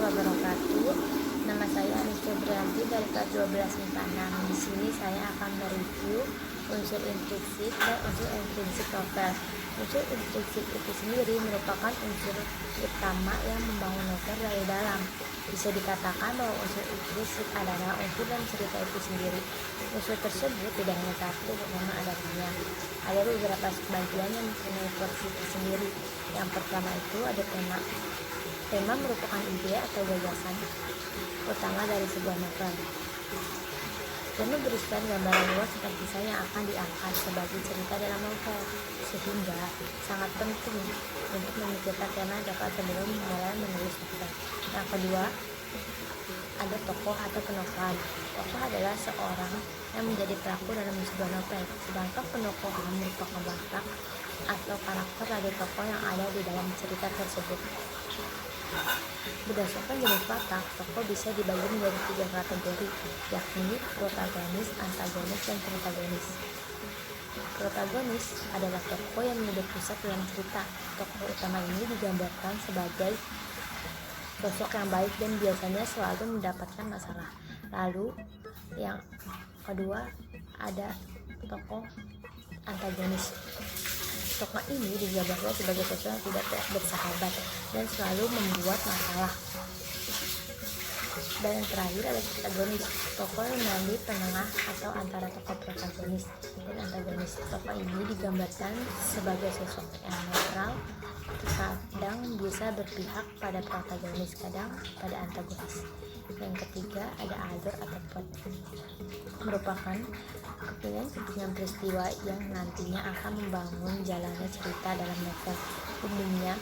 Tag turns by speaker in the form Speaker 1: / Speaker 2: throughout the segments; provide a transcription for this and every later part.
Speaker 1: wabarakatuh. Nama saya Anis Febrianti dari kelas 12 MIPA 6. Di sini saya akan mereview unsur intrinsik dan unsur ekstrinsik novel. Unsur intrinsik itu sendiri merupakan unsur utama yang membangun novel dari dalam. Bisa dikatakan bahwa unsur intrinsik adalah unsur dan cerita itu sendiri. Unsur tersebut tidak hanya satu, memang ada banyak. Ada beberapa bagian yang mempunyai porsi tersendiri. Yang pertama itu ada tema. Tema merupakan ide atau gagasan utama dari sebuah novel. Tema berisikan gambaran luas tentang kisah yang akan diangkat sebagai cerita dalam novel, sehingga sangat penting untuk memikirkan tema dapat sebelum mulai menulis novel. Yang kedua, ada tokoh atau penokohan. Tokoh adalah seorang yang menjadi pelaku dalam sebuah novel, sedangkan penokohan merupakan watak atau karakter dari tokoh yang ada di dalam cerita tersebut. Berdasarkan jenis watak, tokoh bisa dibagi menjadi 3 kategori, yakni protagonis, antagonis, dan protagonis. Protagonis adalah tokoh yang menjadi pusat dalam cerita. Tokoh utama ini digambarkan sebagai sosok yang baik dan biasanya selalu mendapatkan masalah. Lalu yang kedua ada tokoh antagonis. Tokoh ini digambarkan sebagai sosok yang tidak bersahabat dan selalu membuat masalah. Dan yang terakhir ada protagonis. Tokoh yang menjadi penengah atau antara tokoh protagonis dan antagonis. Tokoh ini digambarkan sebagai sosok yang netral, kadang bisa berpihak pada protagonis, kadang pada antagonis. Yang ketiga ada alur atau plot, merupakan kepentingan peristiwa yang nantinya akan membangun jalannya cerita dalam novel. Umumnya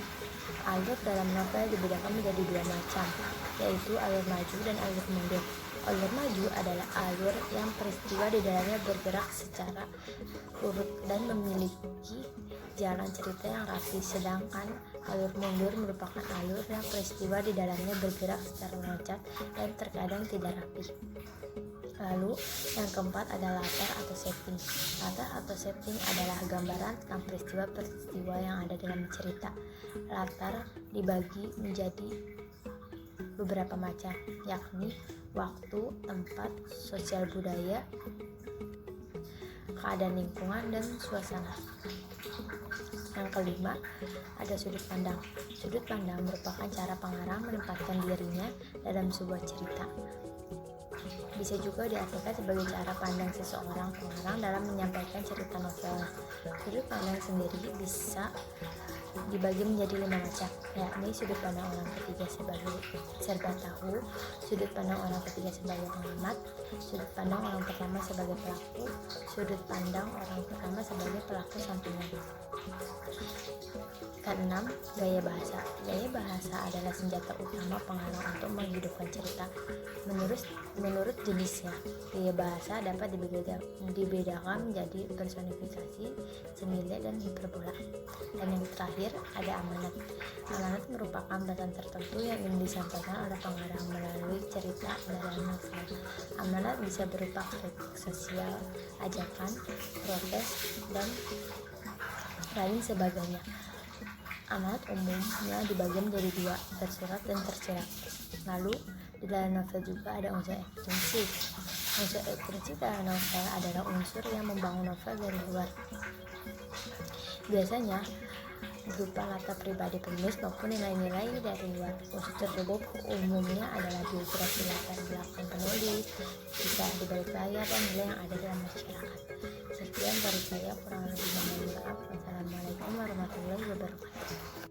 Speaker 1: alur dalam novel dibedakan menjadi 2 macam, yaitu alur maju dan alur mundur. Alur maju adalah alur yang peristiwa di dalamnya bergerak secara urut dan memiliki jalan cerita yang rapi, sedangkan alur mundur merupakan alur yang peristiwa di dalamnya bergerak secara loncat dan terkadang tidak rapi. Lalu yang keempat ada latar atau setting. Latar atau setting adalah gambaran tentang peristiwa-peristiwa yang ada dalam cerita. Latar dibagi menjadi beberapa macam, yakni waktu, tempat, sosial budaya, keadaan lingkungan, dan suasana. Yang kelima ada sudut pandang. Sudut pandang merupakan cara pengarang menempatkan dirinya dalam sebuah cerita. Bisa juga diartikan sebagai cara pandang seseorang pengarang dalam menyampaikan cerita novel. Sudut pandang sendiri bisa dibagi menjadi 5 macam, yakni sudut pandang orang ketiga sebagai serba tahu, sudut pandang orang ketiga sebagai pengamat, sudut pandang orang pertama sebagai pelaku, sudut pandang orang pertama sebagai pelaku sampingan. Keenam, gaya bahasa. Gaya bahasa adalah senjata utama pengarang untuk menghidupkan cerita. Menurut jenisnya, gaya bahasa dapat dibedakan menjadi personifikasi, semile, dan hiperbola. Dan yang terakhir ada amanat. Amanat merupakan pesan tertentu yang ingin disampaikan oleh pengarang melalui cerita dalam novel. Amanat bisa berupa kritik sosial, ajakan, protes, dan lain sebagainya. Amanat umumnya dibagi menjadi 2, tersurat dan tersirat. Lalu di dalam novel juga ada unsur ekstrinsik. Unsur ekstrinsik dalam novel adalah unsur yang membangun novel dari luar. Biasanya berupa latar pribadi penulis maupun nilai-nilai dari luar. Unsur tersebut umumnya adalah biografi, latar belakang penulis, kisah di balik layar, dan nilai yang ada dalam masyarakat. Sekian dari saya, kurang lebih mohon maaf. Wassalamualaikum warahmatullahi wabarakatuh.